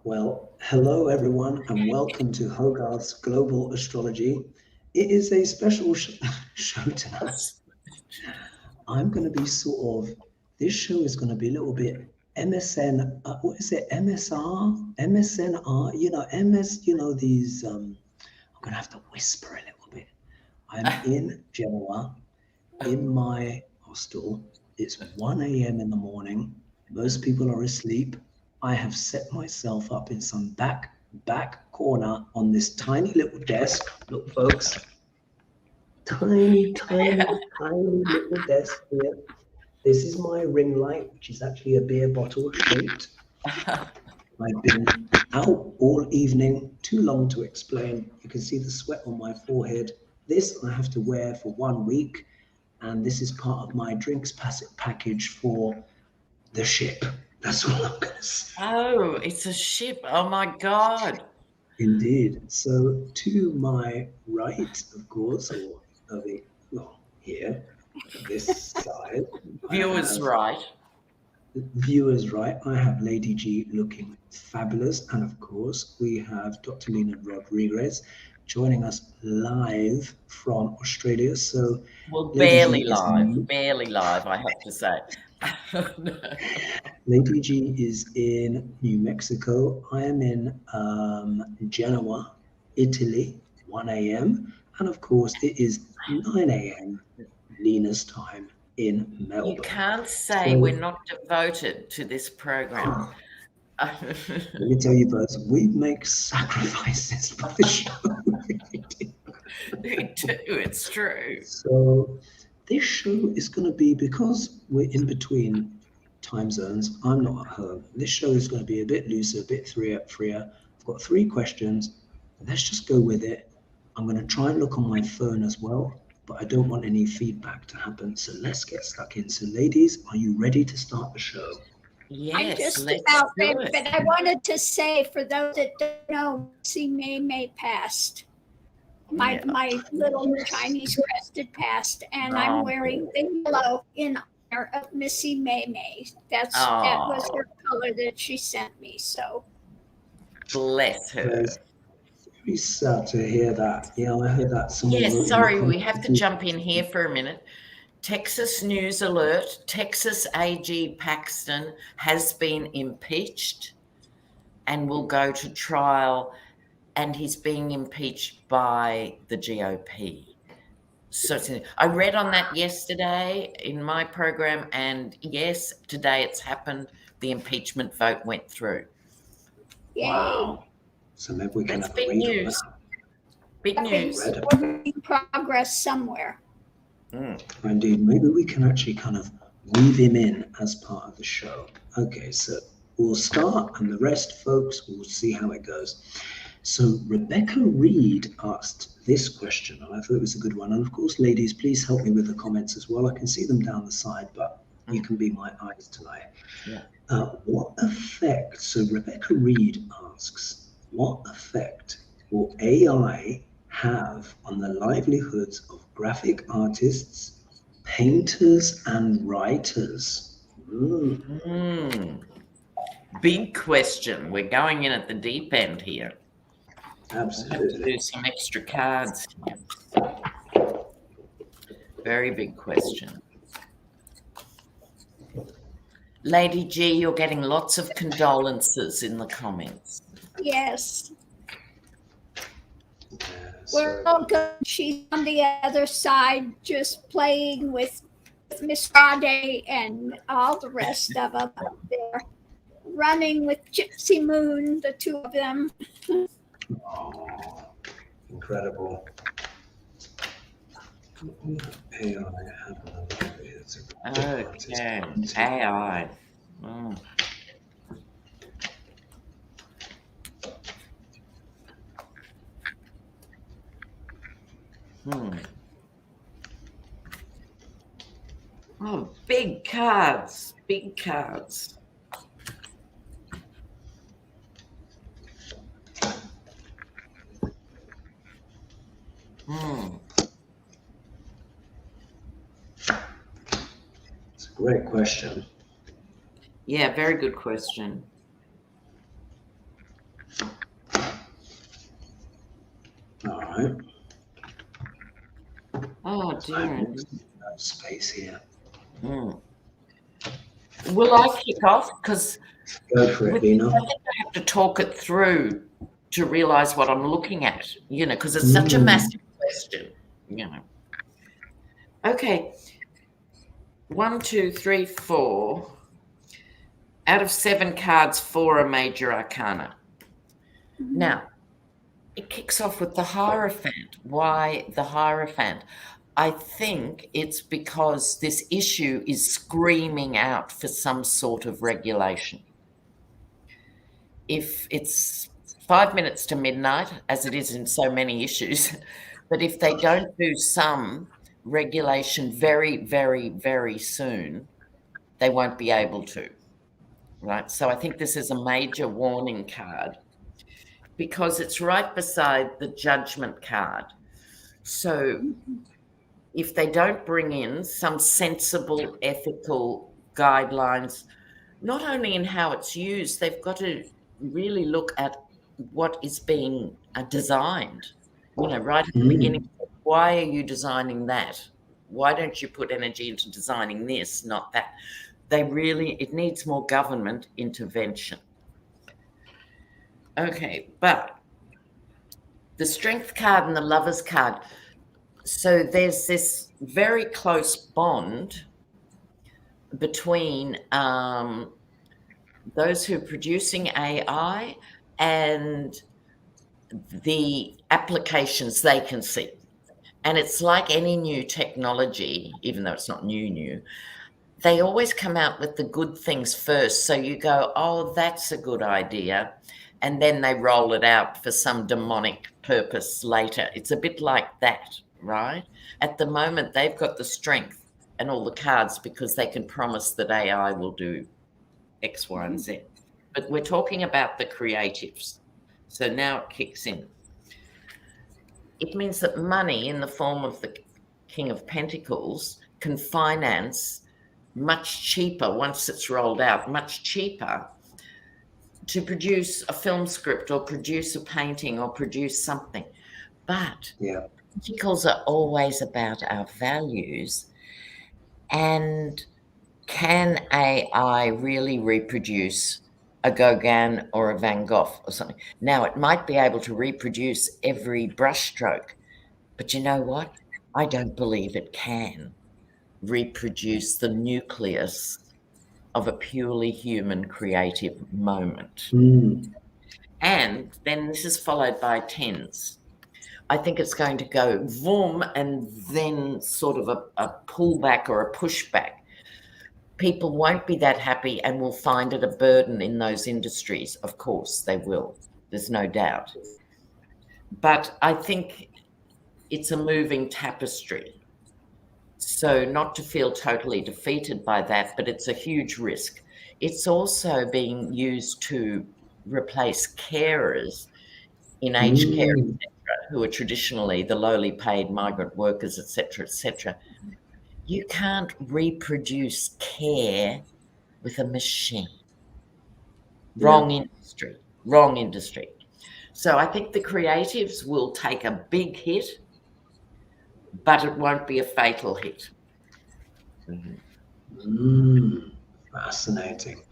Well, hello everyone, and welcome to Hogarth's Global Astrology. It is a special show tonight. I'm going to be this show is going to be a little bit MSN, what is it, MSR? MSNR, these, I'm going to have to whisper a little bit. I'm in Genoa, in my hostel. It's 1 a.m. in the morning. Most people are asleep. I have set myself up in some back corner on this tiny little desk. Look, folks, tiny little desk here. This is my ring light, which is actually a beer bottle shaped. I've been out all evening, too long to explain. You can see the sweat on my forehead. This I have to wear for 1 week, and this is part of my drinks package for the ship. That's all I'm going to say. Oh, it's a ship. Oh, my God. Indeed. So to my right, of course, here, this side. Viewers right. Viewers right. I have Lady G looking fabulous. And of course, we have Dr.Lena Rodriguez joining us live from Australia. So, well, barely live, I have to say. Lady G is in New Mexico. I am in Genoa, Italy, 1 a.m. And of course, it is 9 a.m. Lena's time in Melbourne. You can't say we're not devoted to this program. Let me tell you, both, we make sacrifices for the show. We do, it's true. So this show is going to be, because we're in between time zones, I'm not at home. This show is going to be a bit looser, a bit freer. I've got 3 questions. Let's just go with it. I'm going to try and look on my phone as well, but I don't want any feedback to happen. So let's get stuck in. So ladies, are you ready to start the show? Yes, I'm just about ready, but I wanted to say, for those that don't know, Missy May passed. My little Chinese crested passed, and I'm wearing the yellow in honor of Missy May. That was her color that she sent me. So bless her. Very sad to hear that. Yeah, I heard that. Yes, sorry, we have to jump in here for a minute. Texas news alert, Texas AG Paxton has been impeached and will go to trial, and he's being impeached by the GOP. So I read on that yesterday in my program, and yes, today it's happened. The impeachment vote went through. Yay. Wow. So maybe we can have big news. Big news. We're in progress somewhere. Indeed, maybe we can actually kind of weave him in as part of the show. Okay, so we'll start, and the rest, folks, we'll see how it goes. So Rebecca Reed asked this question, and I thought it was a good one. And of course, ladies, please help me with the comments as well. I can see them down the side, but you can be my eyes tonight. Yeah. What effect, so Rebecca Reed asks, what effect will AI have on the livelihoods of graphic artists, painters, and writers? Big question. We're going in at the deep end here. Absolutely. Have to do some extra cards here. Very big question. Lady G, you're getting lots of condolences in the comments. Yes. We're all good. She's on the other side, just playing with Miss Friday and all the rest of them up there, running with Gypsy Moon, the 2 of them. Oh, incredible. AI. Okay, AI. Oh. Oh, big cards, big cards. It's a great question. Yeah, very good question. All right. Oh, dear. Space here. Will I kick off? Because Go for it, Lena. I think I have to talk it through to realise what I'm looking at, because it's such a massive question, Okay. 1, 2, 3, 4. Out of 7 cards, 4 are major arcana. Now, it kicks off with the Hierophant. Why the Hierophant? I think it's because this issue is screaming out for some sort of regulation. If it's 5 minutes to midnight, as it is in so many issues, but if they don't do some regulation very, very, very soon, they won't be able to, right? So I think this is a major warning card because it's right beside the Judgment card. So if they don't bring in some sensible, ethical guidelines, not only in how it's used, they've got to really look at what is being designed, right at the beginning. Why are you designing that? Why don't you put energy into designing this, not that? It needs more government intervention. Okay, but the Strength card and the Lovers card, so there's this very close bond between those who are producing AI and the applications they can see. And it's like any new technology, even though it's not new, they always come out with the good things first. So you go, oh, that's a good idea. And then they roll it out for some demonic purpose later. It's a bit like that, right? At the moment, they've got the strength and all the cards because they can promise that AI will do X, Y, and Z. But we're talking about the creatives. So now it kicks in. It means that money in the form of the King of Pentacles can finance much cheaper, once it's rolled out, much cheaper to produce a film script or produce a painting or produce something. But Pentacles are always about our values. And can AI really reproduce a Gauguin or a Van Gogh or something? Now, it might be able to reproduce every brushstroke, but you know what? I don't believe it can reproduce the nucleus of a purely human creative moment. And then this is followed by 10s. I think it's going to go vroom and then sort of a pullback or a pushback. People won't be that happy and will find it a burden in those industries. Of course, they will. There's no doubt. But I think it's a moving tapestry. So not to feel totally defeated by that, but it's a huge risk. It's also being used to replace carers in aged care, etc., who are traditionally the lowly paid migrant workers, etc., etc. You can't reproduce care with a machine. Wrong industry. So I think the creatives will take a big hit, but it won't be a fatal hit. Fascinating.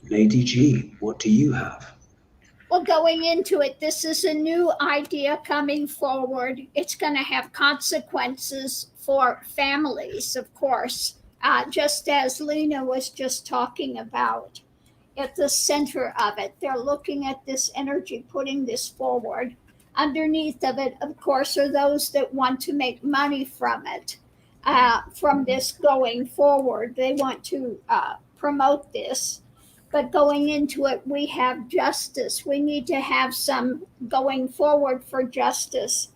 Lady G, what do you have? Well, going into it, this is a new idea coming forward. It's going to have consequences for families, of course, just as Lena was just talking about. At the center of it, they're looking at this energy, putting this forward. Underneath of it, of course, are those that want to make money from it, from this going forward. They want to promote this. But going into it, we have justice. We need to have some going forward for justice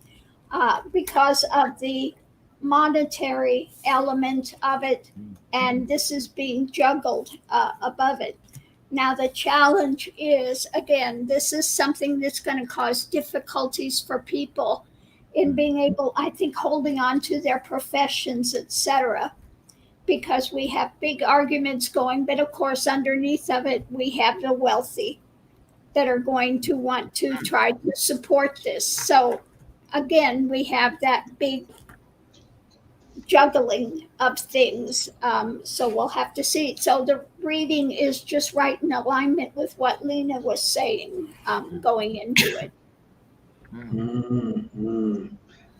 because of the monetary element of it. And this is being juggled above it. Now, the challenge is, again, this is something that's going to cause difficulties for people in being able, I think, holding on to their professions, etc. because we have big arguments going, but of course, underneath of it, we have the wealthy that are going to want to try to support this. So again, we have that big juggling of things. So we'll have to see. So the reading is just right in alignment with what Lena was saying going into it. Mm-hmm.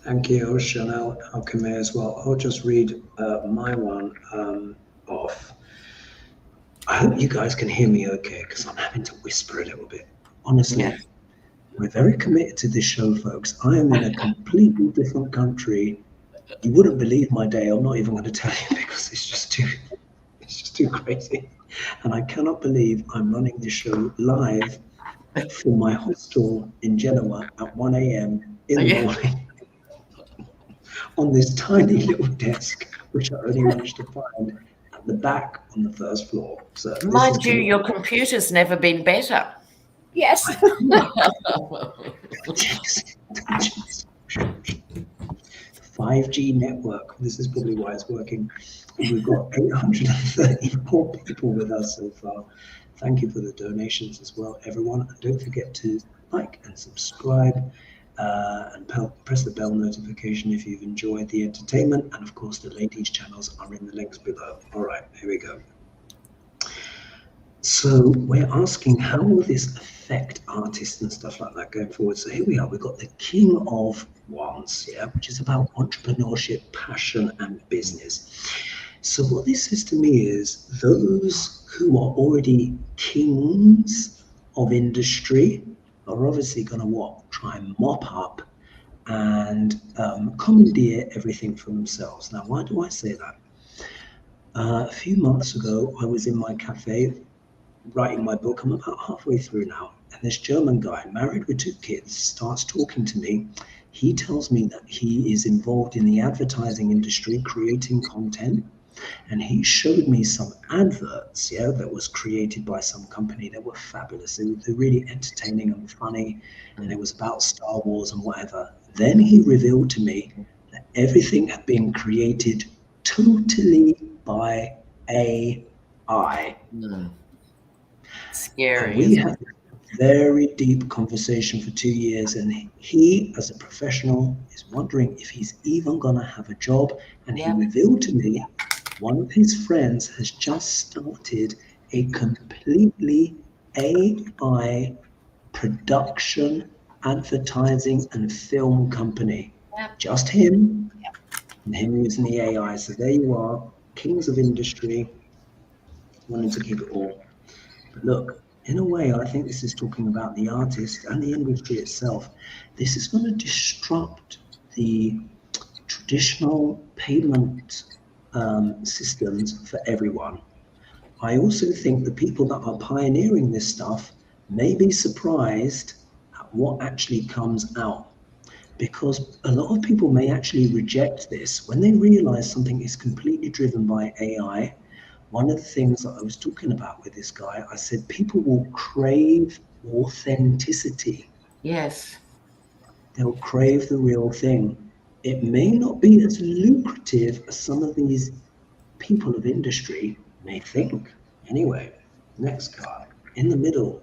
Thank you, Chanel Alchemy as well. I'll just read my one off. I hope you guys can hear me okay, because I'm having to whisper a little bit. Honestly, Yeah. we're very committed to this show, folks. I am in a completely different country. You wouldn't believe my day. I'm not even going to tell you because it's just too crazy. And I cannot believe I'm running this show live from my hostel in Genoa at 1 a.m. in the morning on this tiny little desk, which I only managed to find at the back on the first floor. So mind you, your computer's never been better. Yes. 5G network. This is probably why it's working. We've got 834 people with us so far. Thank you for the donations as well, everyone. And don't forget to like and subscribe and press the bell notification if you've enjoyed the entertainment. And of course, the ladies' channels are in the links below. All right, here we go. So we're asking, how will this affect artists and stuff like that going forward? So here we are, we've got the King of Wands, yeah, which is about entrepreneurship, passion, and business. So what this says to me is those who are already kings of industry are obviously going to try and mop up and commandeer everything for themselves. Now, why do I say that? A few months ago, I was in my cafe writing my book. I'm about halfway through now, and this German guy, married with 2 kids, starts talking to me. He tells me that he is involved in the advertising industry, creating content, and he showed me some adverts, that was created by some company that were fabulous. They're really entertaining and funny, and it was about Star Wars and whatever. Then he revealed to me that everything had been created totally by AI. Scary. And we had a very deep conversation for 2 years, and he, as a professional, is wondering if he's even going to have a job. And he revealed to me one of his friends has just started a completely AI production, advertising, and film company. Just him, and him using the AI. So there you are, kings of industry, wanting to keep it all. But look, in a way, I think this is talking about the artist and the industry itself. This is going to disrupt the traditional payment systems for everyone. I also think the people that are pioneering this stuff may be surprised at what actually comes out, because a lot of people may actually reject this when they realize something is completely driven by AI. One of the things that I was talking about with this guy, I said people will crave authenticity. Yes. They'll crave the real thing. It may not be as lucrative as some of these people of industry may think. Anyway, next card, in the middle.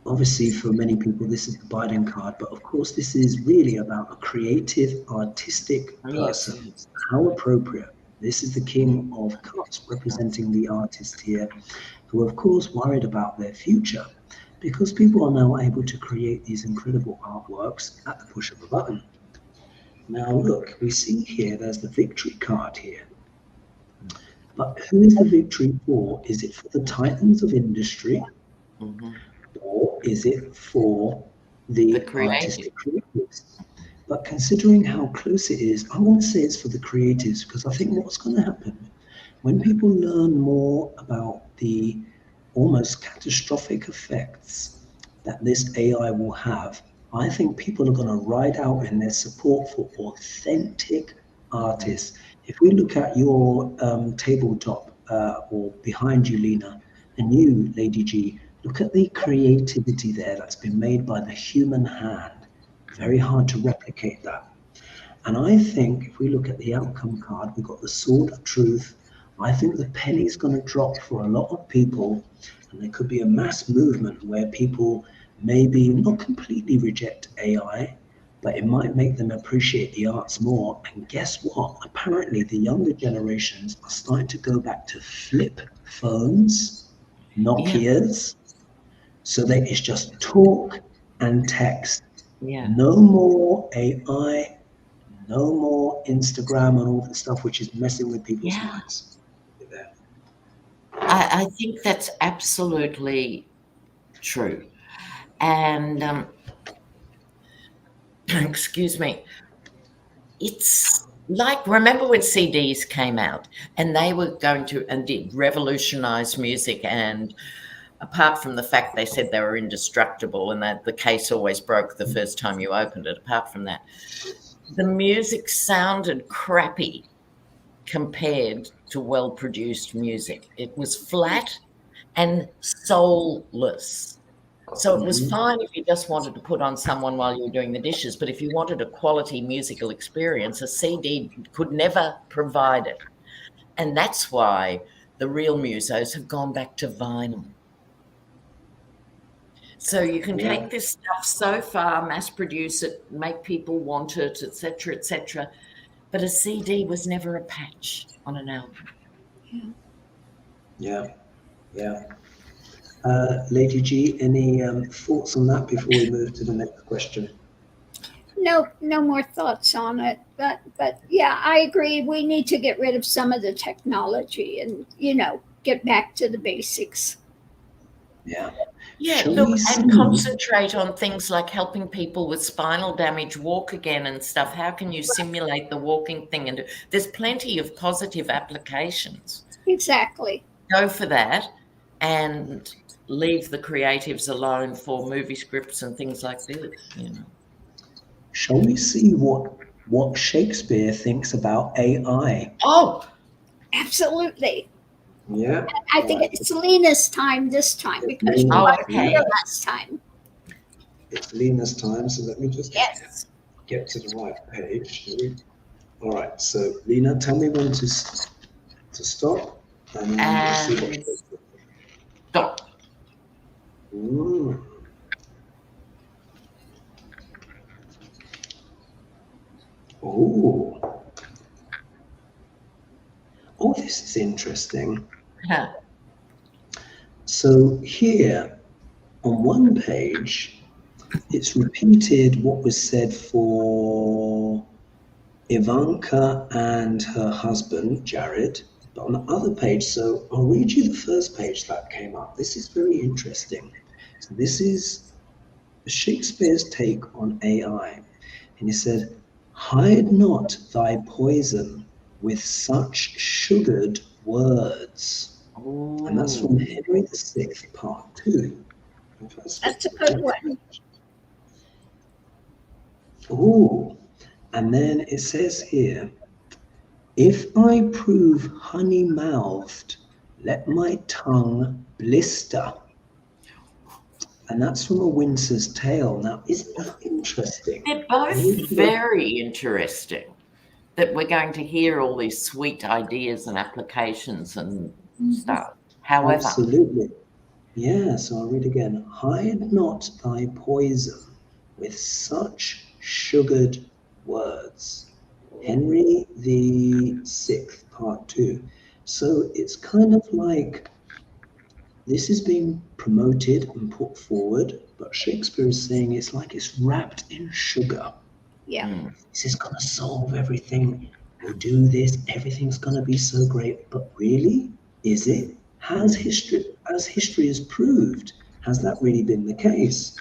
Obviously, for many people, this is the Biden card, but of course, this is really about a creative, artistic person. Yes. How appropriate. This is the King of Cups representing the artist here, who of course worried about their future, because people are now able to create these incredible artworks at the push of a button. Now look, we see here, there's the victory card here. But who is the victory for? Is it for the titans of industry? Or is it for the artistic creatives? But considering how close it is, I want to say it's for the creatives, because I think what's going to happen when people learn more about the almost catastrophic effects that this AI will have, I think people are going to ride out in their support for authentic artists. If we look at your tabletop or behind you, Lena, and you, Lady G, look at the creativity there that's been made by the human hand. Very hard to replicate that. And I think if we look at the outcome card, we've got the Sword of Truth. I think the penny's going to drop for a lot of people, and there could be a mass movement where people maybe not completely reject AI, but it might make them appreciate the arts more. And guess what? Apparently, the younger generations are starting to go back to flip phones, Nokias, so that it's just talk and text. Yeah. No more AI, no more Instagram and all that stuff, which is messing with people's minds. I think that's absolutely true. And excuse me, it's like, remember when CDs came out and they were going to and did revolutionize music, and apart from the fact they said they were indestructible and that the case always broke the first time you opened it, apart from that, the music sounded crappy compared to well-produced music. It was flat and soulless. So it was fine if you just wanted to put on someone while you were doing the dishes, but if you wanted a quality musical experience, a CD could never provide it. And that's why the real musos have gone back to vinyl. So you can take this stuff so far, mass produce it, make people want it, etc., etc. But a CD was never a patch on an album. Yeah. Lady G, any thoughts on that before we move to the next question? No more thoughts on it. But yeah, I agree. We need to get rid of some of the technology and, get back to the basics. Yeah. Yeah, look, and concentrate on things like helping people with spinal damage walk again and stuff. How can you simulate the walking thing? And there's plenty of positive applications. Exactly. Go for that and leave the creatives alone for movie scripts and things like this, Shall we see what Shakespeare thinks about AI? Oh, absolutely. Yeah. I think it's Lena's time this time because she wasn't here last time. It's Lena's time, so let me just get to the right page. All right, so Lena, tell me when to stop. And we'll see what stop. Oh, this is interesting. Huh. So here on one page, it's repeated what was said for Ivanka and her husband, Jared, but on the other page, so I'll read you the first page that came up. This is very interesting. So this is Shakespeare's take on AI. And he said, "Hide not thy poison with such sugared words." Ooh. And that's from Henry VI, Part 2. That's a good one. Ooh. And then it says here, "If I prove honey-mouthed, let my tongue blister." And that's from A Winter's Tale. Now, isn't that interesting? They're both very interesting, that we're going to hear all these sweet ideas and applications and stuff. However. Absolutely. Yeah, so I'll read again. "Hide not thy poison with such sugared words." Henry VI, Part 2. So it's kind of like this is being promoted and put forward, but Shakespeare is saying it's like it's wrapped in sugar. Yeah. This is going to solve everything. We'll do this. Everything's going to be so great. But really, is it? As history has proved, has that really been the case?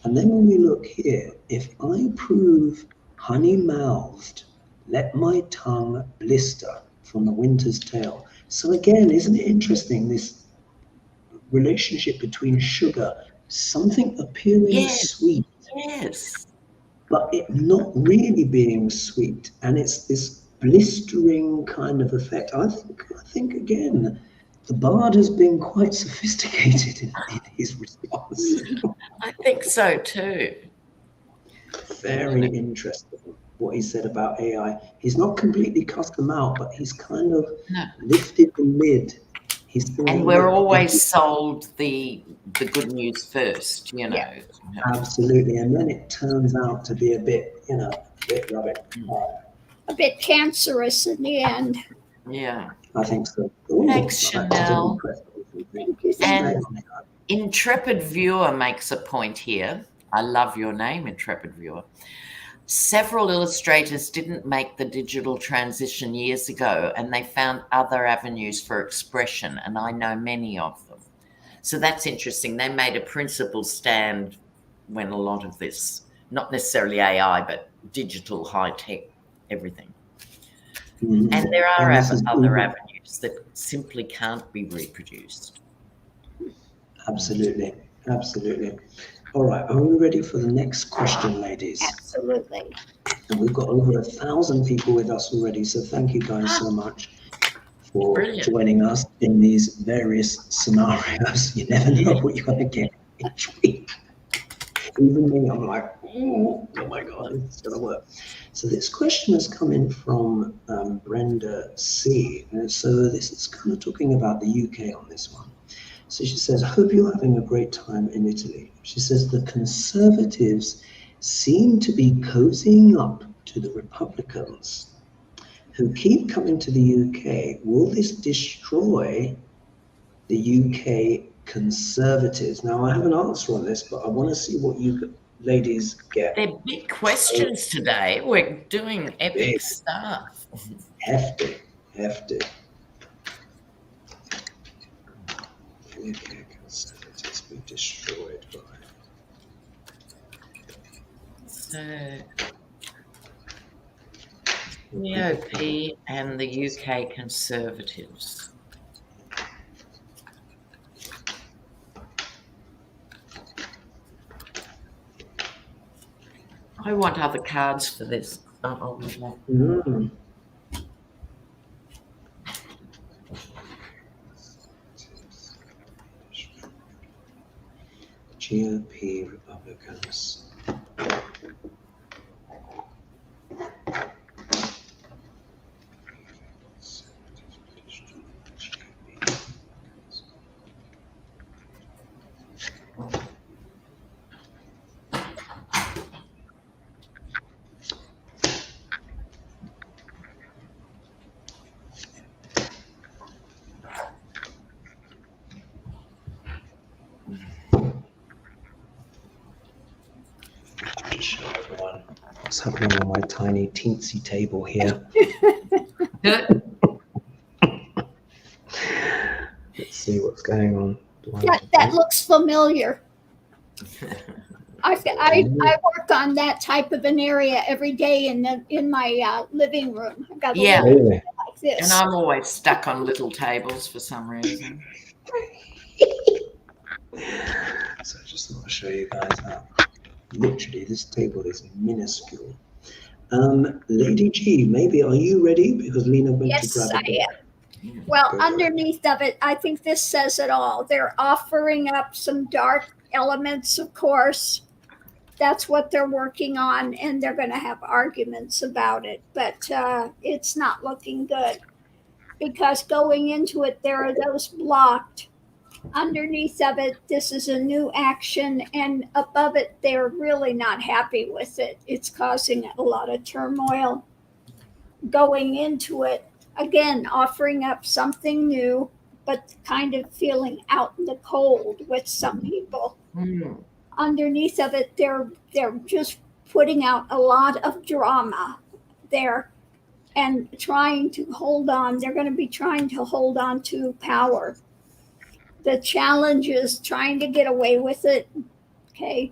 And then when we look here, "If I prove honey-mouthed, let my tongue blister," from The Winter's Tale. So again, isn't it interesting, this relationship between sugar, something appearing sweet, but it not really being sweet, and it's this blistering kind of effect. I think again, the bard has been quite sophisticated in his response. I think so too. Very interesting. what he said about AI. He's not completely cussed them out, but he's kind of No. lifted the lid. He's saying, And we're look, always sold the good news first, you know. Yeah. absolutely, and then it turns out to be a bit, you know, a bit rubbish. A bit cancerous in the end. Yeah. I think so. Ooh, Thanks, Chanel. Thank you. And Intrepid Viewer makes a point here. I love your name, Intrepid Viewer. Several illustrators didn't make the digital transition years ago, and they found other avenues for expression, and I know many of them. So that's interesting. They made a principled stand when a lot of this, not necessarily AI, but digital, high-tech, everything. Mm-hmm. And there are other avenues that simply can't be reproduced. Absolutely. Absolutely. All right. Are we ready for the next question, ladies? Absolutely. And we've got over 1,000 people with us already. So thank you guys so much for joining us in these various scenarios. You never know what you're going to get each week. Even me, I'm like, oh my God, it's going to work. So this question has come in from Brenda C. And so this is kind of talking about the UK on this one. So she says, I hope you're having a great time in Italy. She says, the Conservatives seem to be cozying up to the Republicans who keep coming to the UK. Will this destroy the UK Conservatives? Now, I have an answer on this, but I want to see what you ladies get. They're big questions today. We're doing epic stuff. Hefty, hefty. UK Conservatives be destroyed by. So, GOP and the UK Conservatives. I want other cards for this. GOP Republicans. Show everyone what's happening on my tiny teensy table here. Let's see what's going on. That looks familiar. I work on that type of an area every day in my living room. I've got a little like this. And I'm always stuck on little tables for some reason. So I just want to show you guys how literally this table is minuscule. Lady G, maybe are you ready? Because Lena went to grab it. Yes, I am. Well, underneath of it, I think this says it all. They're offering up some dark elements, of course. That's what they're working on, and they're going to have arguments about it. But it's not looking good because going into it, there are those blocked. Underneath of it, this is a new action, and above it, they're really not happy with it. It's causing a lot of turmoil. Going into it, again, offering up something new, but kind of feeling out in the cold with some people. Underneath of it, they're just putting out a lot of drama there and trying to hold on. They're going to be trying to hold on to power. The challenge is trying to get away with it. Okay.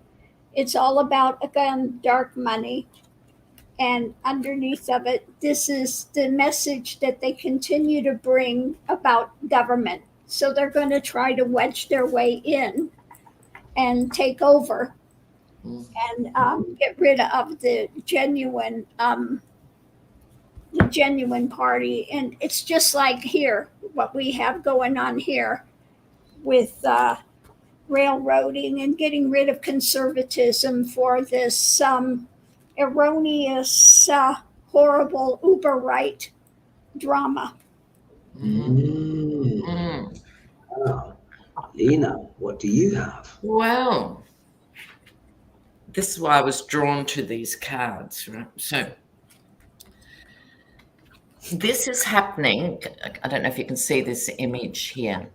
It's all about, again, dark money. And underneath of it, this is the message that they continue to bring about government. So they're going to try to wedge their way in and take over and get rid of the genuine party. And it's just like here, what we have going on here with railroading and getting rid of conservatism for this erroneous, horrible uber right drama. Ah, Lena, what do you have? Well, this is why I was drawn to these cards, right? So this is happening. I don't know if you can see this image here.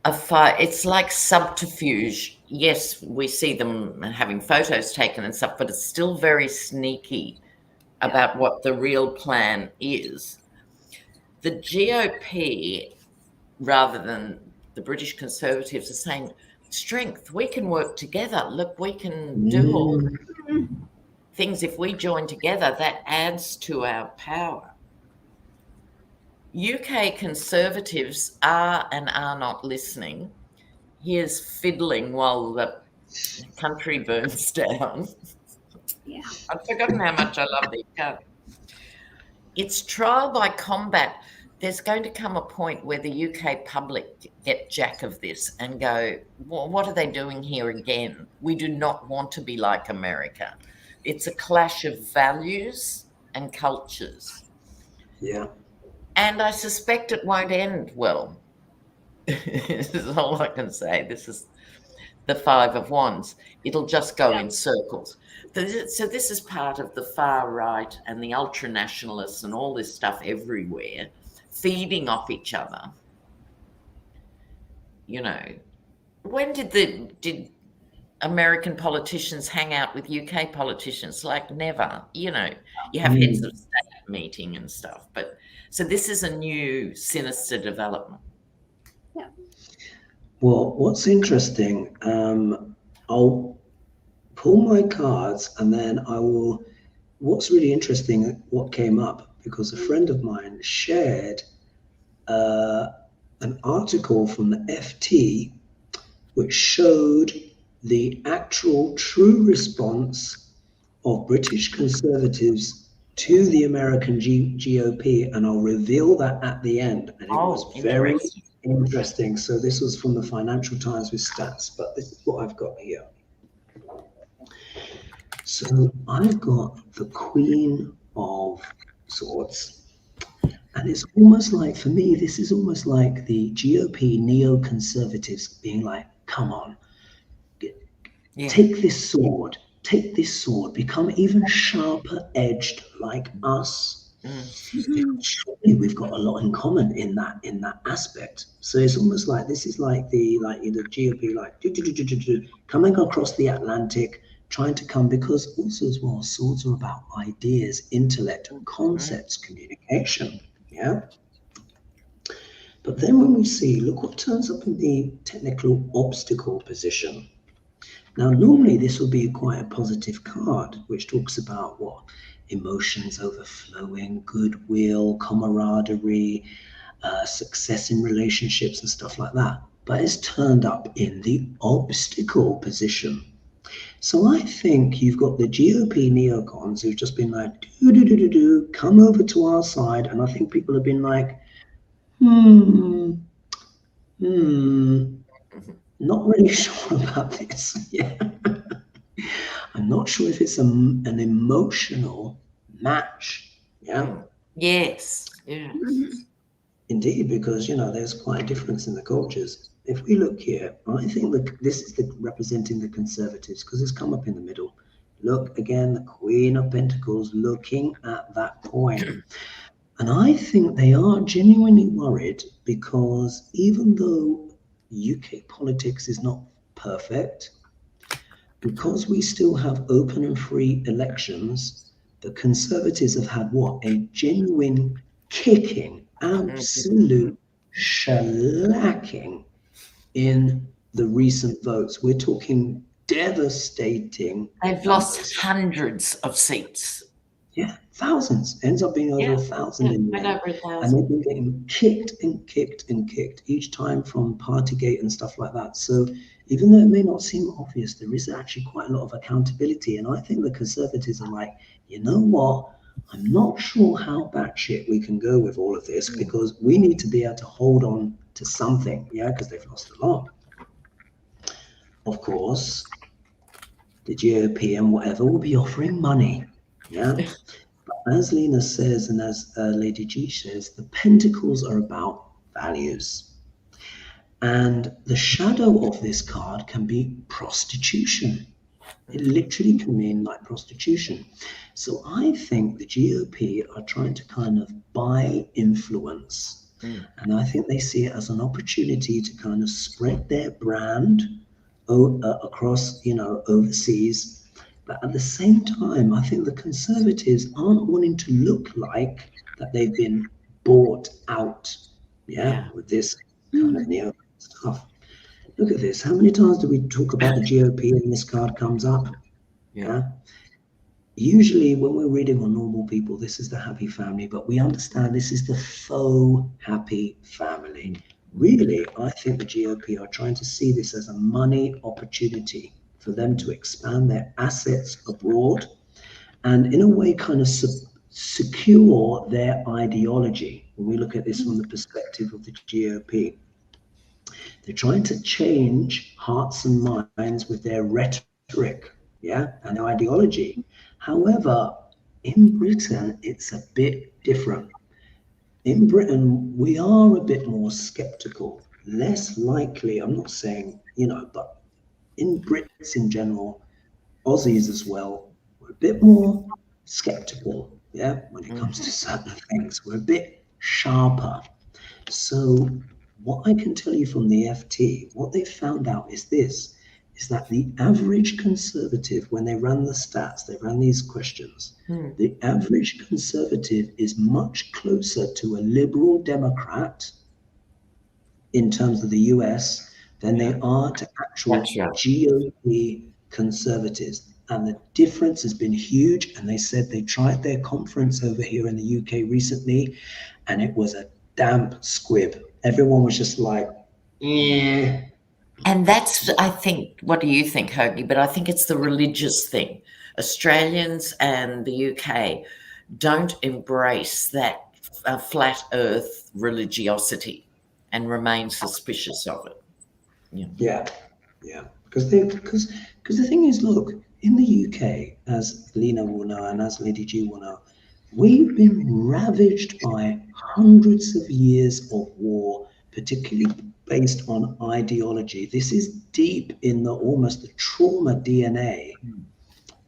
It's like subterfuge. Yes, we see them having photos taken and stuff, but it's still very sneaky about what the real plan is. The GOP, rather than the British Conservatives, are saying, strength, we can work together. Look, we can do all things. If we join together, that adds to our power. UK Conservatives are and are not listening. Here's fiddling while the country burns down. Yeah. I've forgotten how much I love these cards. It's trial by combat. There's going to come a point where the UK public get jack of this and go, well, what are they doing here again? We do not want to be like America. It's a clash of values and cultures. Yeah. And I suspect it won't end well. This is all I can say. This is the Five of Wands. It'll just go in circles. So this is part of the far right and the ultra-nationalists and all this stuff everywhere, feeding off each other. You know, when did American politicians hang out with UK politicians? Like never. You know, you have heads of state meeting and stuff. But so this is a new sinister development. Yeah. Well, what's interesting, I'll pull my cards and then I will, what's really interesting, what came up, because a friend of mine shared an article from the FT which showed the actual true response of British Conservatives to the American GOP, and I'll reveal that at the end. And it was very interesting. So this was from the Financial Times with stats, but this is what I've got here. So I've got the Queen of Swords, and it's almost like, for me, this is almost like the GOP neoconservatives being like, come on, take this sword, become even sharper edged like us. Surely we've got a lot in common in that aspect. So it's almost like this is like the GOP, like coming across the Atlantic, trying to come, because also as well, swords are about ideas, intellect, and concepts, communication. Yeah. But then when we see, look what turns up in the technical obstacle position. Now, normally this will be quite a positive card, which talks about what? Emotions overflowing, goodwill, camaraderie, success in relationships and stuff like that. But it's turned up in the obstacle position. So I think you've got the GOP neocons who've just been like, come over to our side. And I think people have been like, not really sure about this. Yeah. I'm not sure if it's an emotional match. Yeah. Yes. Yeah. Indeed, because, you know, there's quite a difference in the cultures. If we look here, I think that this is representing the Conservatives, because it's come up in the middle. Look, again, the Queen of Pentacles looking at that coin. And I think they are genuinely worried, because even though UK politics is not perfect, because we still have open and free elections, the Conservatives have had what? A genuine kicking, absolute shellacking in the recent votes. We're talking devastating. They've lost hundreds of seats. Yeah, thousands. Ends up being over 1,000 in the end. And they've been getting kicked and kicked and kicked each time from Partygate and stuff like that. So even though it may not seem obvious, there is actually quite a lot of accountability. And I think the Conservatives are like, you know what? I'm not sure how batshit we can go with all of this, because we need to be able to hold on to something, because they've lost a lot. Of course, the GOP and whatever will be offering money. Yeah. But as Lena says, and as Lady G says, the pentacles are about values. And the shadow of this card can be prostitution. It literally can mean like prostitution. So I think the GOP are trying to kind of buy influence. And I think they see it as an opportunity to kind of spread their brand across, overseas. But at the same time, I think the Conservatives aren't wanting to look like that they've been bought out, with this kind of neo stuff. Look at this. How many times do we talk about the GOP and this card comes up? Yeah. Usually when we're reading on normal people, this is the happy family, but we understand this is the faux happy family. Really, I think the GOP are trying to see this as a money opportunity for them to expand their assets abroad and in a way kind of secure their ideology. When we look at this from the perspective of the GOP, they're trying to change hearts and minds with their rhetoric, and their ideology. However, in Britain, it's a bit different. In Britain, we are a bit more skeptical, less likely. I'm not saying, but in Brits in general, Aussies as well, we're a bit more skeptical, when it comes to certain things. We're a bit sharper. So what I can tell you from the FT, what they found out is that the average Conservative, when they ran the stats, they ran these questions, the average Conservative is much closer to a liberal Democrat in terms of the US than they are to actual GOP Conservatives. And the difference has been huge. And they said they tried their conference over here in the UK recently, and it was a damp squib. Everyone was just like, yeah. And that's, I think, what do you think, Hoagie? But I think it's the religious thing. Australians and the UK don't embrace that flat earth religiosity and remain suspicious of it. Yeah. Because the thing is, look, in the UK, as Lena will know and as Lady G will know, we've been ravaged by hundreds of years of war, particularly based on ideology. This is deep in almost the trauma DNA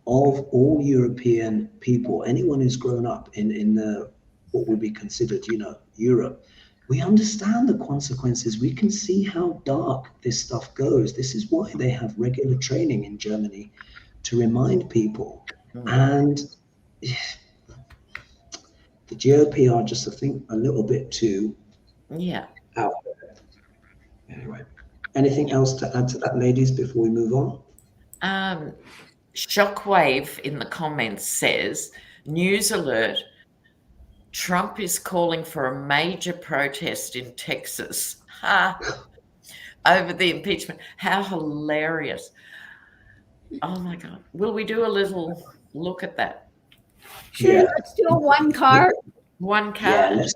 of all European people. Anyone who's grown up in what would be considered, Europe. We understand the consequences. We can see how dark this stuff goes. This is why they have regular training in Germany to remind people. And the GOP are just, I think, a little bit too out there. Anyway, anything else to add to that, ladies, before we move on? Shockwave in the comments says, news alert, Trump is calling for a major protest in Texas over the impeachment. How hilarious. Oh my God. Will we do a little look at that? Sure, let's do a one card. One card? Yeah,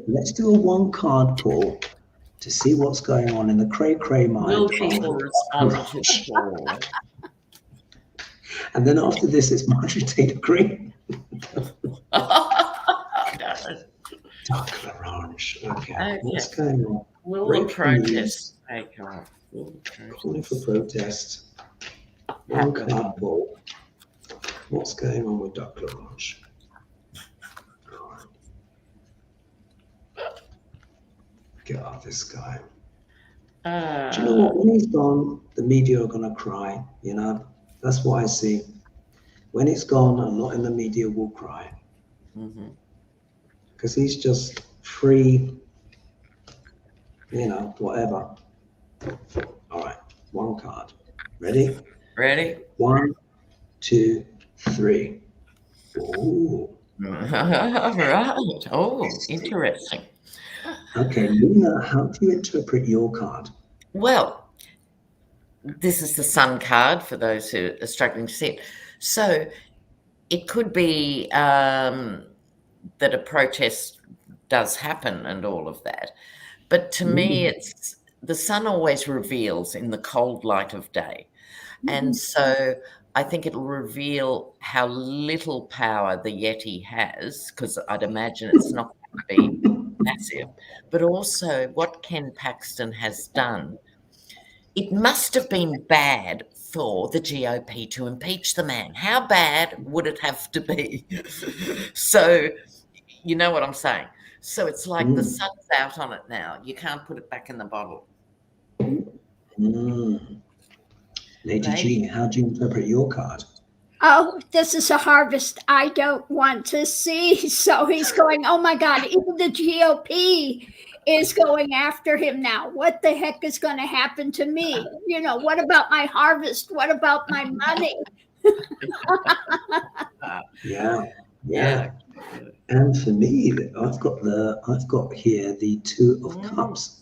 let's do a one card pull to see what's going on in the cray mind. Will people respond to the call? And then after this, it's Marjorie Taylor Greene. Dark orange. Okay. What's going on? Will the protest take off? Calling for protest. One card pull. What's going on with Dark orange? Get off this guy. Do you know what? When he's gone, the media are gonna cry. That's what I see. When he's gone, a lot in the media will cry. Because he's just free, whatever. All right, one card. Ready? Ready? 1, 2, 3. Ooh. Right. Oh, interesting. Okay, Lena, how do you interpret your card? Well, this is the Sun card for those who are struggling to see it. So it could be that a protest does happen and all of that. But to me, the sun always reveals in the cold light of day. And so I think it'll reveal how little power the Yeti has, because I'd imagine it's not going to be massive, but also what Ken Paxton has done. It must have been bad for the GOP to impeach the man. How bad would it have to be? So, you know what I'm saying? So it's like the sun's out on it now. You can't put it back in the bottle. Lady G, how do you interpret your card? Oh, this is a harvest I don't want to see. So he's going, oh my God, even the GOP is going after him now. What the heck is going to happen to me? You know, what about my harvest? What about my money? Yeah. And for me, I've got here the Two of Cups.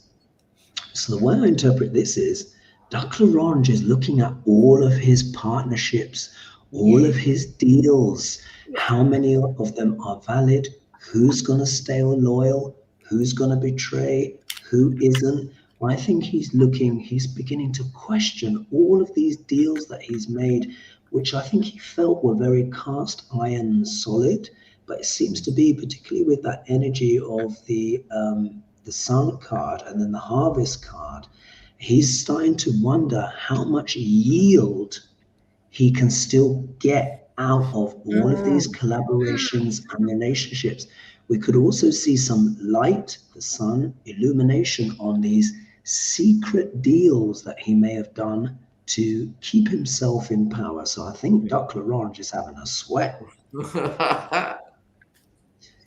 So the way I interpret this is Dr. is looking at all of his partnerships, all of his deals, how many of them are valid, who's going to stay loyal, who's going to betray, who isn't. I think he's beginning to question all of these deals that he's made, which I think he felt were very cast iron solid, but it seems to be, particularly with that energy of the Sun card and then the Harvest card, he's starting to wonder how much yield he can still get out of all of these collaborations and relationships. We could also see some light, the sun, illumination on these secret deals that he may have done to keep himself in power. So I think Dr. is having a sweat.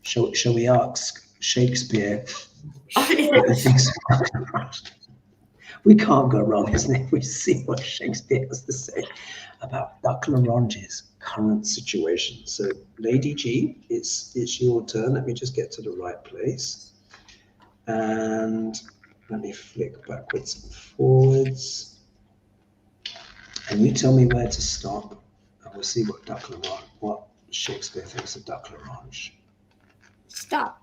Shall we ask Shakespeare? We can't go wrong, isn't it? We see what Shakespeare has to say about Dr.'s current situation. So, Lady G, it's your turn. Let me just get to the right place. And let me flick backwards and forwards. And you tell me where to stop. And we'll see what Shakespeare thinks of Dr. Stop.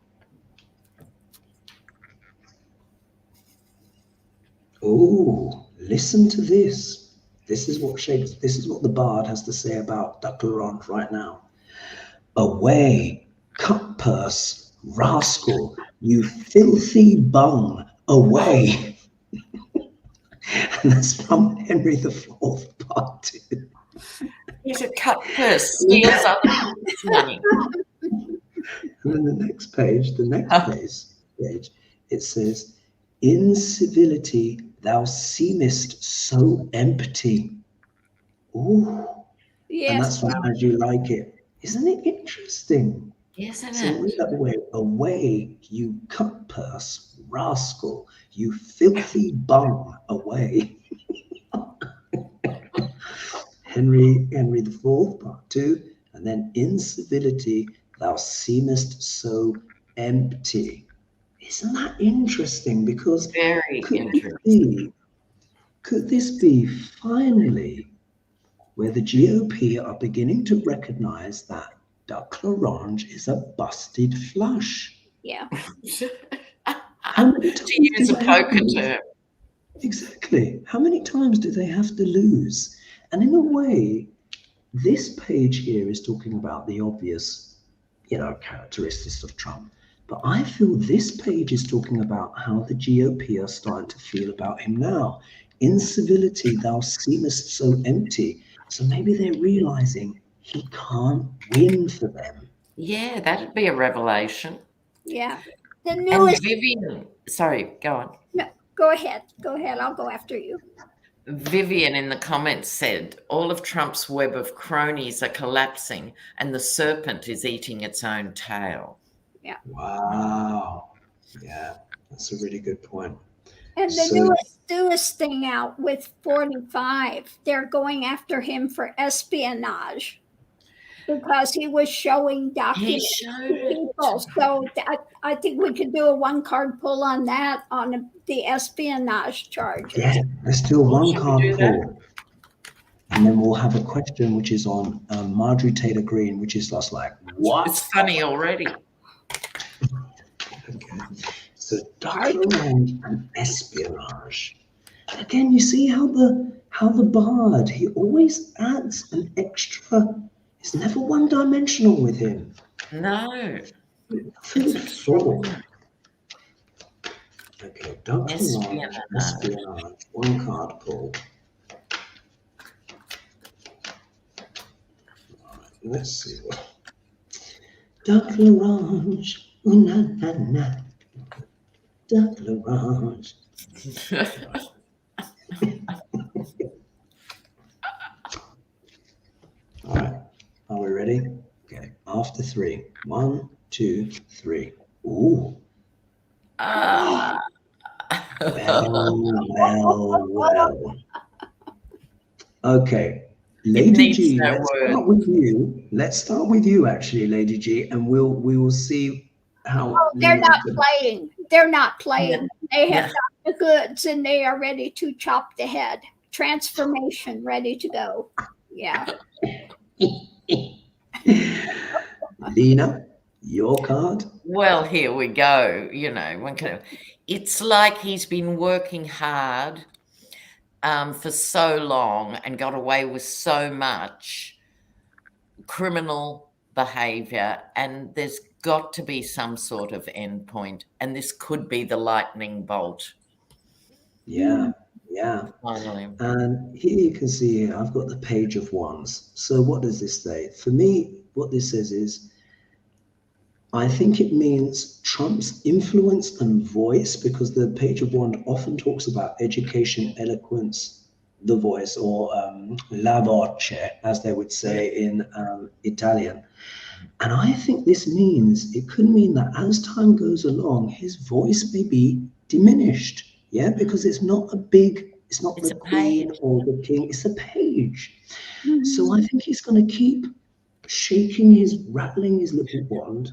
Oh, listen to this. This is what the bard has to say about Dr. right now. Away, cut purse, rascal, you filthy bung, away. And that's from Henry IV, part 2. He's a cut purse, steals other people's money. And then the next page, it says, in civility thou seemest so empty. Ooh. Yes. And that's from As You Like It. Isn't it interesting? Isn't so it? Read that away, you cut purse, rascal, you filthy bung, away. Henry IV, part 2, and then in civility thou seemest so empty. Isn't that interesting? Because very interesting. Could this be finally where the GOP are beginning to recognize that Dr. is a busted flush? Yeah. To use a poker term. Exactly. How many times do they have to lose? And in a way, this page here is talking about the obvious, characteristics of Trump. But I feel this page is talking about how the GOP are starting to feel about him now. In civility, thou seemest so empty. So maybe they're realizing he can't win for them. Yeah, that'd be a revelation. Yeah. And Vivian, sorry, go on. No, go ahead. I'll go after you. Vivian in the comments said, all of Trump's web of cronies are collapsing and the serpent is eating its own tail. Yeah. Wow. Yeah, that's a really good point. And the newest thing out with 45, they're going after him for espionage because he was showing documents to people. So I think we could do a one-card pull on that, on the espionage charges. Yeah, let's do a one-card pull. And then we'll have a question which is on Marjorie Taylor Greene, which is just like, what? It's funny already. Okay. So Dr. and espionage. But again, you see how the bard, he always adds an extra. It's never one-dimensional with him. No. Food It's for thought. extraordinary. Okay, Dr.Lena, espionage. One card pulled. Let's see what. Dr.Lena, ooh, na na na. Dr.Lena. All right, are we ready? Okay, after 3. 1, 2, 3. Ooh. Well. Okay, Lady G, let's start with you. Let's start with you, actually, Lady G, and we will see how. Oh, they're not playing. They're not playing. They have got the goods, and they are ready to chop the head. Transformation, ready to go. Yeah. Lena, your card. Well, here we go. You know, it's like he's been working hard for so long and got away with so much criminal behavior, and there's got to be some sort of end point, and this could be the lightning bolt. Yeah. Finally. And here you can see I've got the Page of Wands. So what does this say? For me, what this says is, I think it means Trump's influence and voice, because the Page of Wands often talks about education, eloquence, the voice, or la voce, as they would say in Italian. And I think this means, it could mean that as time goes along, his voice may be diminished. Yeah, because it's not the queen or the king, it's a page. Mm-hmm. So I think he's going to keep rattling his little wand,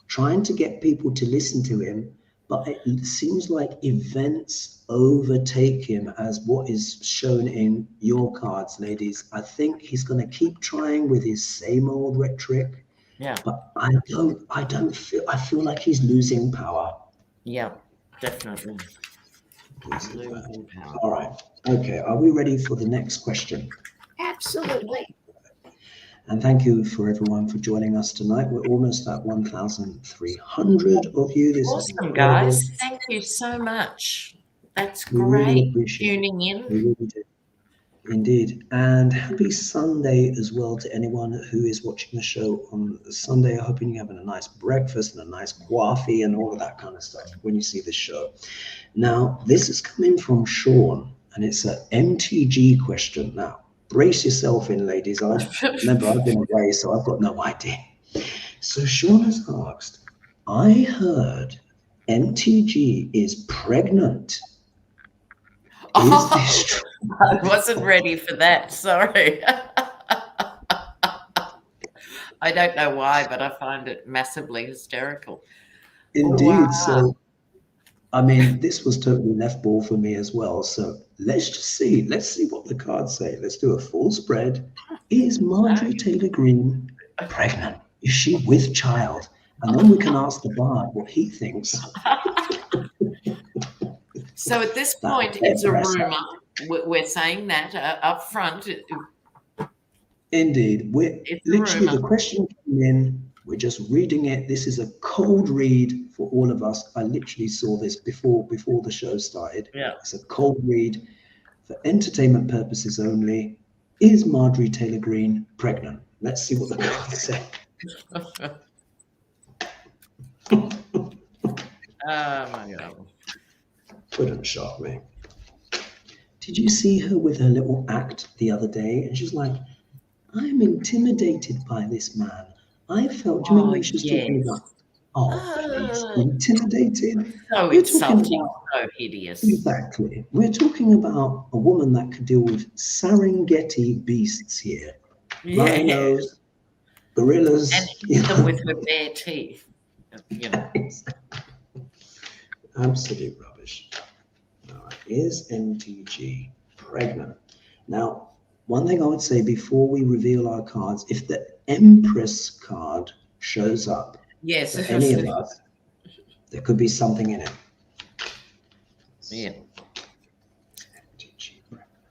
trying to get people to listen to him, but it seems like events overtake him, as what is shown in your cards, ladies. I think he's going to keep trying with his same old rhetoric. Yeah. But I feel like he's losing power. Yeah, definitely. All right. Okay. Are we ready for the next question? Absolutely. And thank you for everyone for joining us tonight. We're almost at 1,300 of you. This awesome, guys. Thank you so much. That's great. Really tuning in. We really do. Indeed. And happy Sunday as well to anyone who is watching the show on Sunday. I'm hoping you're having a nice breakfast and a nice coffee and all of that kind of stuff when you see this show. Now, this is coming from Sean, and it's an MTG question. Now, brace yourself in, ladies. Remember, I've been away, so I've got no idea. So Sean has asked, I heard MTG is pregnant. Is this true? I wasn't ready for that. Sorry. I don't know why, but I find it massively hysterical. Indeed. Wow. So, I mean, this was totally left ball for me as well. So let's just see. Let's see what the cards say. Let's do a full spread. Is Marjorie Taylor Greene pregnant? Is she with child? And then we can ask the bard what he thinks. So at this point, it's a rumour. We're saying that up front. Indeed. We're literally, the question came in. We're just reading it. This is a cold read for all of us. I literally saw this before the show started. Yeah. It's a cold read for entertainment purposes only. Is Marjorie Taylor Greene pregnant? Let's see what the cards say. Oh my God. Couldn't shock me. Did you see her with her little act the other day? And she's like, I'm intimidated by this man. I felt, do you remember when she was talking about, he's intimidated? So insulting, so hideous. Exactly. We're talking about a woman that could deal with Serengeti beasts here. Yeah. Rhinos, gorillas. And eat them with her bare teeth. You know. Absolute rubbish. Is MTG pregnant? Now, one thing I would say before we reveal our cards, if the Empress card shows up, yes, for any of us, there could be something in it. Yeah.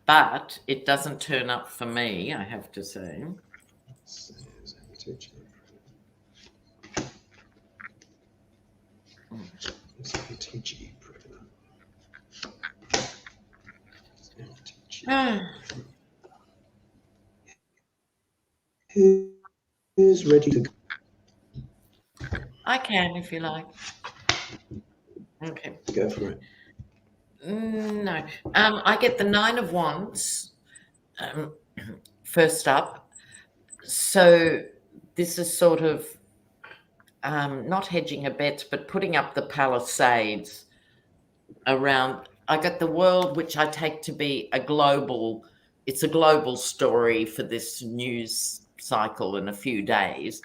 but it doesn't turn up for me, I have to say. MTG Pregnant. Who's ready to go? I can, if you like. Okay. Go for it. No. I get the 9 of Wands first up. So this is sort of not hedging a bet, but putting up the palisades around. I got the world, which I take to be it's a global story for this news cycle in a few days,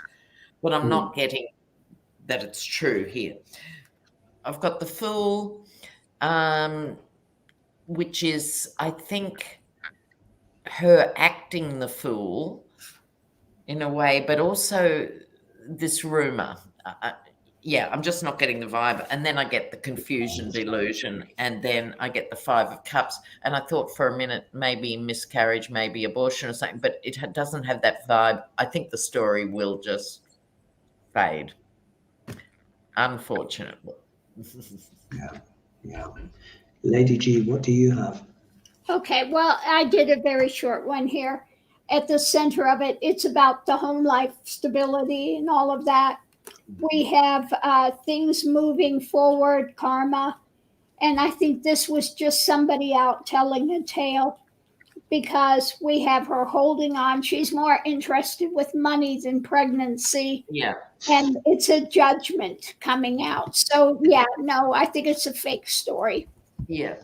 but I'm not getting that it's true here. I've got the Fool, which is, I think, her acting the fool in a way, but also this rumour. I'm just not getting the vibe. And then I get the confusion, delusion, and then I get the 5 of Cups. And I thought for a minute, maybe miscarriage, maybe abortion or something, but it doesn't have that vibe. I think the story will just fade, unfortunately. Yeah. Lady G, what do you have? Okay, well, I did a very short one here. At the center of it, it's about the home life stability and all of that. We have things moving forward, karma. And I think this was just somebody out telling a tale, because we have her holding on. She's more interested with money than pregnancy. Yeah. And it's a judgment coming out. So, I think it's a fake story. Yeah.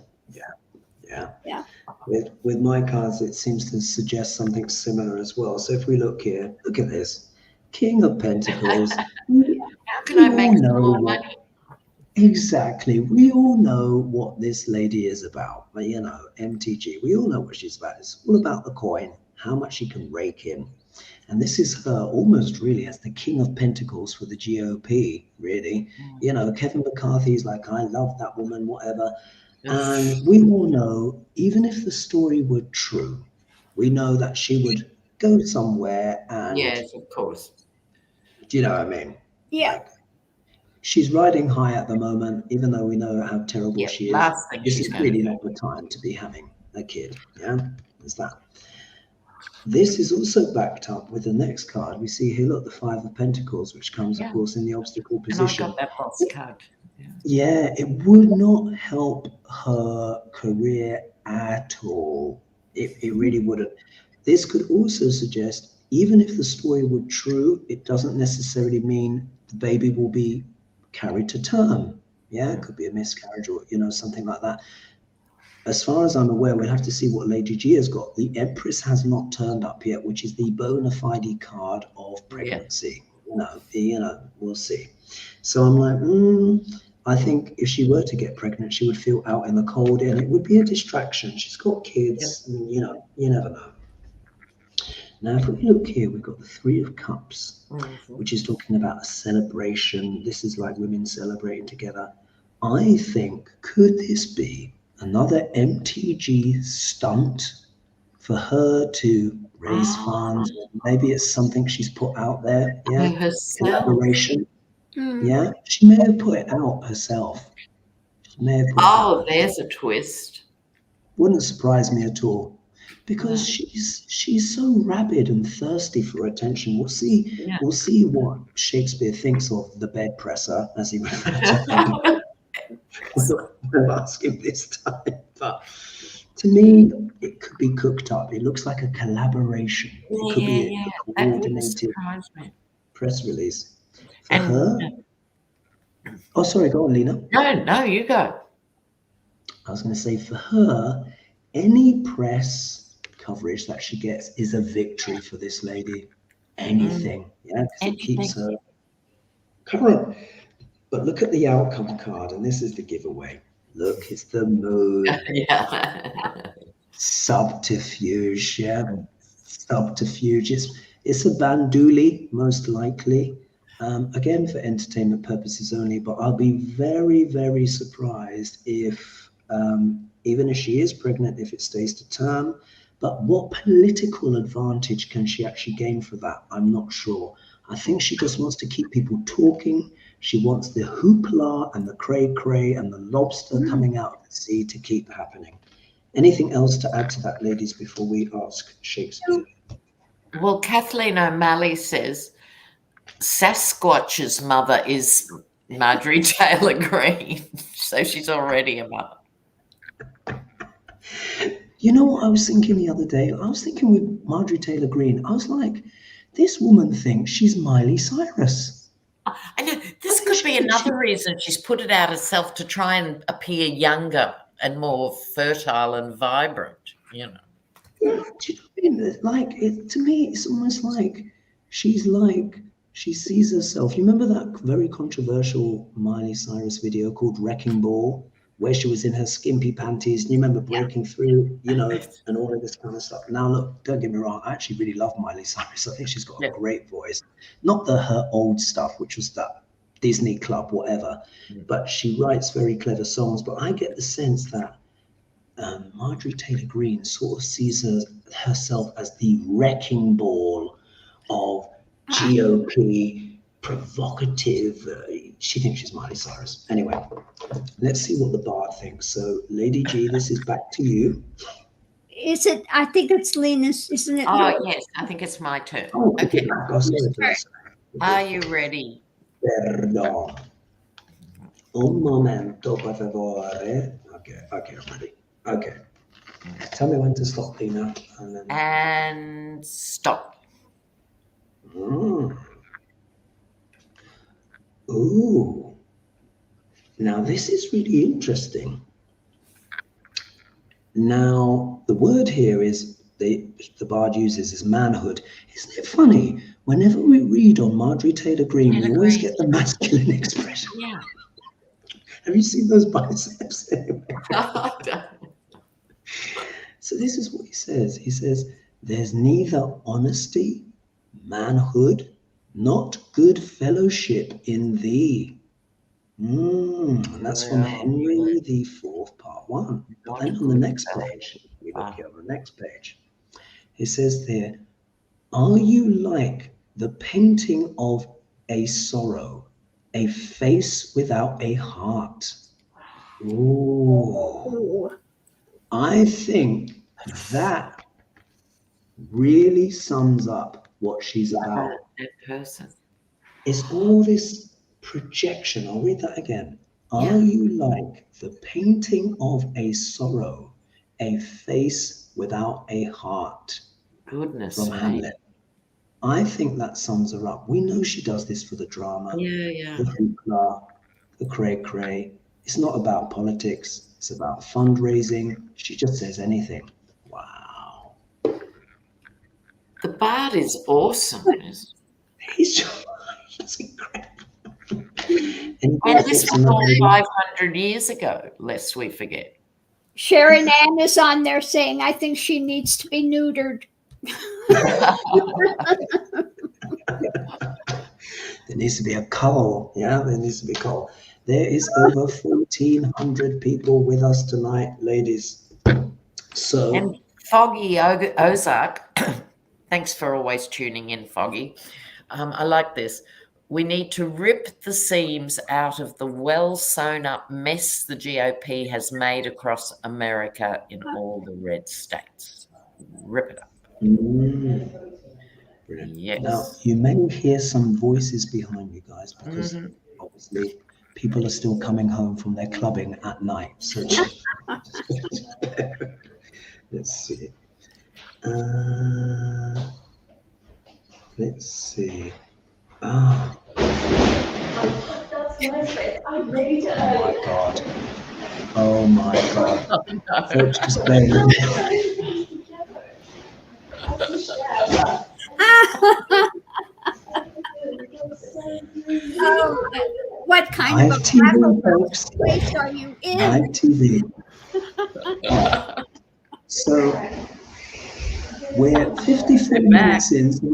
With my cards, it seems to suggest something similar as well. So if we look here, look at this. King of Pentacles. How can I make more money? Exactly. We all know what this lady is about. MTG. We all know what she's about. It's all about the coin, how much she can rake in. And this is her almost really as the King of Pentacles for the GOP, really. Kevin McCarthy's like, I love that woman, whatever. And we all know, even if the story were true, we know that she would go somewhere and... Yes, of course. Do you know what I mean? Yeah. She's riding high at the moment, even though we know how terrible she is. This is really not the time to be having a kid. Yeah, there's that. This is also backed up with the next card. We see here, look, the 5 of Pentacles, which comes, of course, in the obstacle position. And I got that boss card. Yeah, it would not help her career at all. It really wouldn't. This could also suggest, even if the story were true, it doesn't necessarily mean the baby will be carried to term. Yeah, it could be a miscarriage or something like that. As far as I'm aware, we'll have to see what Lady G has got. The Empress has not turned up yet, which is the bona fide card of pregnancy. We'll see. So I'm like, I think if she were to get pregnant, she would feel out in the cold, and it would be a distraction. She's got kids, and you never know. Now, if we look here, we've got the 3 of Cups, which is talking about a celebration. This is like women celebrating together. I think, could this be another MTG stunt for her to raise funds? Maybe it's something she's put out there. Yeah, collaboration. Yeah, she may have put it out herself. She may have put it out. There's a twist. Wouldn't surprise me at all. Because she's so rabid and thirsty for attention. We'll see what Shakespeare thinks of the bed presser, as he referred to him. We'll ask him this time. But to me, it could be cooked up. It looks like a collaboration. It could be a coordinated press release. For her? Oh, sorry, go on, Lena. No, you go. I was going to say, for her, any press coverage that she gets is a victory for this lady. Anything, because it keeps her current. But look at the outcome card, and this is the giveaway. Look, it's the moon. Subterfuge, subterfuge. It's a banduli, most likely. Again, for entertainment purposes only. But I'll be very, very surprised if even if she is pregnant, if it stays to term. But what political advantage can she actually gain for that? I'm not sure. I think she just wants to keep people talking. She wants the hoopla and the cray-cray and the lobster coming out of the sea to keep happening. Anything else to add to that, ladies, before we ask Shakespeare? Well, Kathleen O'Malley says Sasquatch's mother is Marjorie Taylor Greene, so she's already a mother. You know what I was thinking the other day? I was thinking with Marjorie Taylor Greene, I was like, this woman thinks she's Miley Cyrus. I know, this could be another reason she's put it out herself, to try and appear younger and more fertile and vibrant, you know. Yeah, do you know what I mean? Like, to me, it's almost like she sees herself. You remember that very controversial Miley Cyrus video called Wrecking Ball, where she was in her skimpy panties, and you remember breaking through, you know, and all of this kind of stuff. Now, look, don't get me wrong, I actually really love Miley Cyrus. I think she's got a great voice. Not her old stuff, which was that Disney Club, whatever, but she writes very clever songs. But I get the sense that Marjorie Taylor Greene sort of sees herself as the wrecking ball of GOP, provocative. She thinks she's Miley Cyrus. Anyway, let's see what the bard thinks. So, Lady G, this is back to you. Is it? I think it's Lena's, isn't it? Oh, yes, I think it's my turn. Oh, okay. Are you ready? Perdón. Un momento, por favor. Okay, I'm ready. Okay. Tell me when to stop, Lena. And stop. Ooh. Now, this is really interesting. Now, the word here is the bard uses is manhood. Isn't it funny? Whenever we read on Marjorie Taylor Greene, we always get the masculine expression. Yeah. Have you seen those biceps? So this is what he says. He says, there's neither honesty, manhood, not good fellowship in thee. And that's from Henry IV, part 1. But then on the next page, we look here on the next page, it says there, are you like the painting of a sorrow, a face without a heart? Ooh. I think that really sums up what she's about. That person. It's all this projection. I'll read that again. Are you like the painting of a sorrow, a face without a heart? Goodness from Hamlet. I think that sums her up. We know she does this for the drama, the hoopla, the cray-cray. It's not about politics. It's about fundraising. She just says anything. Wow. The bard is awesome. He's incredible. And this was all 500 years ago, lest we forget. Sharon Ann is on there saying, I think she needs to be neutered. There needs to be a call. Yeah, there needs to be a call. There is over 1,400 people with us tonight, ladies. So, and Foggy Ozark, thanks for always tuning in, Foggy. I like this. We need to rip the seams out of the well-sewn-up mess the GOP has made across America in all the red states. Rip it up. Brilliant. Yes. Now, you may hear some voices behind you guys because obviously people are still coming home from their clubbing at night. So let's see. Let's see. Oh my God. Oh my God. Folks, just bear with me. What kind of a place are you in? Live TV. So we're 54 minutes in, so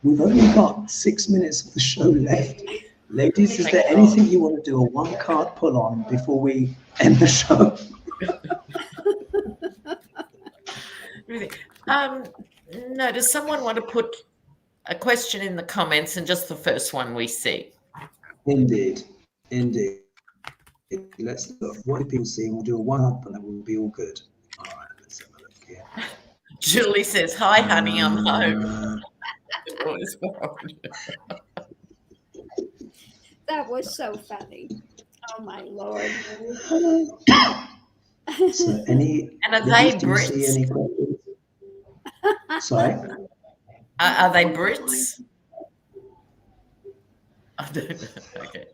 we've only got 6 minutes of the show left. Ladies, is there anything you want to do a one-card pull on before we end the show? No, does someone want to put a question in the comments and just the first one we see? Indeed. Let's look. What do people see? We'll do a one-up and then we'll be all good. All right, let's have a look here. Julie says, "Hi, honey, I'm home." That was so funny. Oh my Lord. So any And are they do you see Brits? any questions? Sorry? Are they Brits? I don't know. Okay.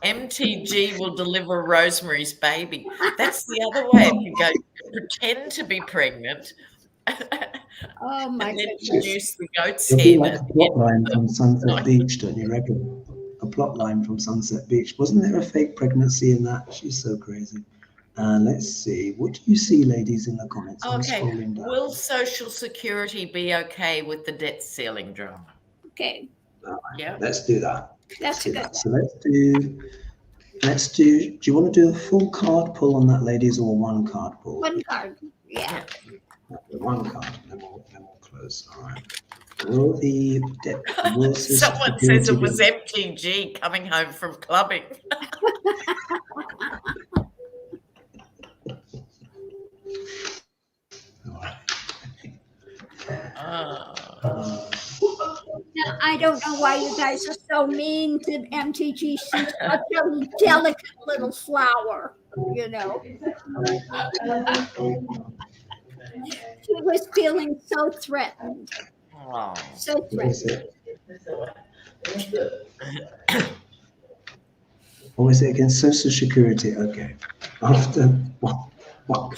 MTG will deliver Rosemary's Baby. That's the other way. If you go pretend to be pregnant Oh my and then goodness. produce the goat's It'll be head. like a plot line from Sunset Beach, don't you reckon? A plot line from Sunset Beach. Wasn't there a fake pregnancy in that? She's so crazy. Let's see. What do you see, ladies, in the comments? I'm Okay. scrolling down. Will Social Security be okay with the debt ceiling drama? Okay. Yeah. Let's do that. That's a good one. So let's do, do you want to do a full card pull on that, ladies, or one card pull? One card. Yeah. One card, then we'll close. All right. Will the will Someone says it was MTG coming home from clubbing. Now, I don't know why you guys are so mean to MTG. She's such a delicate little flower, you know. She was feeling so threatened. Oh. So threatened. What was it again? Social Security. Okay. After one. Oh.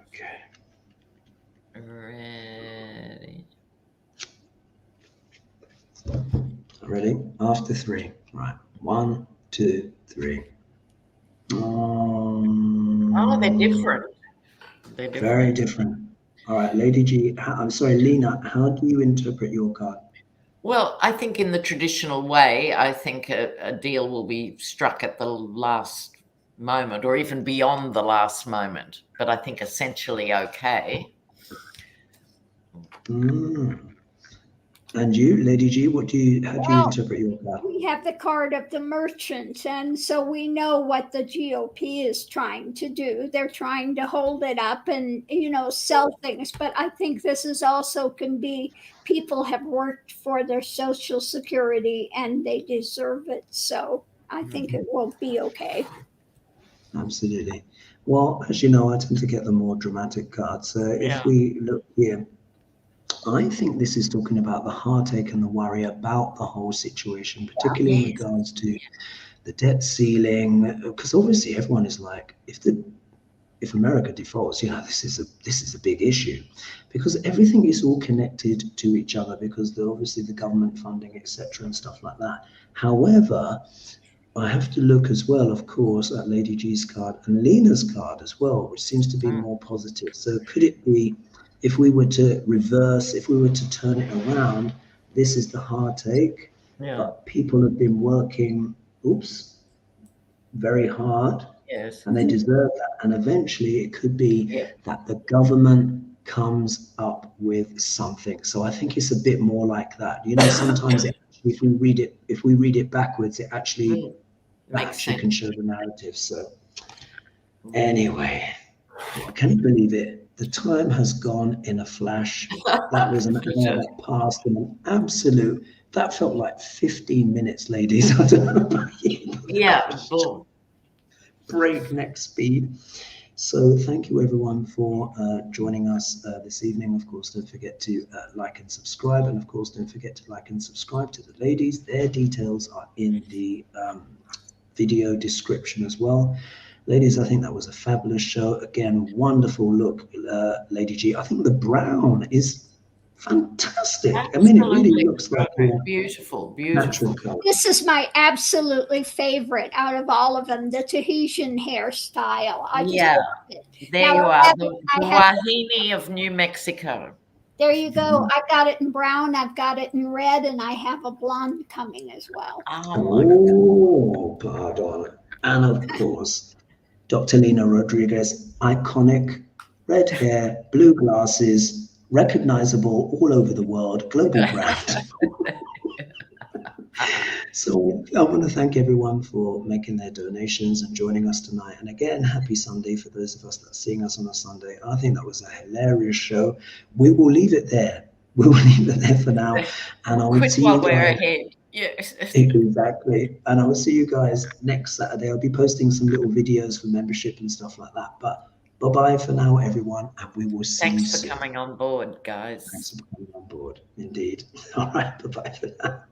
Okay. Ready? After three. Right. 1, 2, 3. Oh, they're different. They're different. Very different. All right, Lady G. I'm sorry, Lena. How do you interpret your card? Well, I think in the traditional way, I think a deal will be struck at the last moment or even beyond the last moment. But I think essentially okay. And you, Lady G, how do you interpret your card? We have the card of the merchant, and so we know what the GOP is trying to do. They're trying to hold it up and, you know, sell things. But I think this is also can be people have worked for their Social Security and they deserve it. So I think it will be okay. Absolutely. Well, as you know, I tend to get the more dramatic cards. So if we look here, I think this is talking about the heartache and the worry about the whole situation, particularly in regards to the debt ceiling, because obviously everyone is like, if America defaults, you know, this is a big issue, because everything is all connected to each other, because obviously the government funding, etc., and stuff like that. However, I have to look as well, of course, at Lady G's card and Lena's card as well, which seems to be more positive. So could it be, if we were to reverse, if we were to turn it around, this is the heartache, but people have been working, very hard, and they deserve that. And eventually it could be that the government comes up with something. So I think it's a bit more like that. You know, sometimes if we read it backwards, it actually can show the narrative. So anyway, can you believe it? The time has gone in a flash. That was an hour that passed in an absolute, that felt like 15 minutes, ladies. I don't know about you. Yeah, boom. Breakneck speed. So thank you everyone for joining us this evening. Of course, don't forget to like and subscribe. And of course, don't forget to like and subscribe to the ladies. Their details are in the video description as well. Ladies, I think that was a fabulous show. Again, wonderful look, Lady G. I think the brown is fantastic. Absolutely. I mean, it really looks like a beautiful. natural color. This is my absolutely favorite out of all of them, the Tahitian hairstyle. I just love it. There you are, the Wahine of New Mexico. There you go. I've got it in brown, I've got it in red, and I have a blonde coming as well. Oh, pardon. And of course, Dr.Lena Rodriguez, iconic, red hair, blue glasses, recognizable all over the world, global brand. So I want to thank everyone for making their donations and joining us tonight. And again, happy Sunday for those of us that are seeing us on a Sunday. I think that was a hilarious show. We will leave it there. We will leave it there for now. And I will Quit see while you we're guys. ahead. Yes. Exactly. And I will see you guys next Saturday. I'll be posting some little videos for membership and stuff like that. But bye-bye for now, everyone. And we will see you soon. Thanks for coming on board, guys. Thanks for coming on board. Indeed. All right. Bye-bye for now.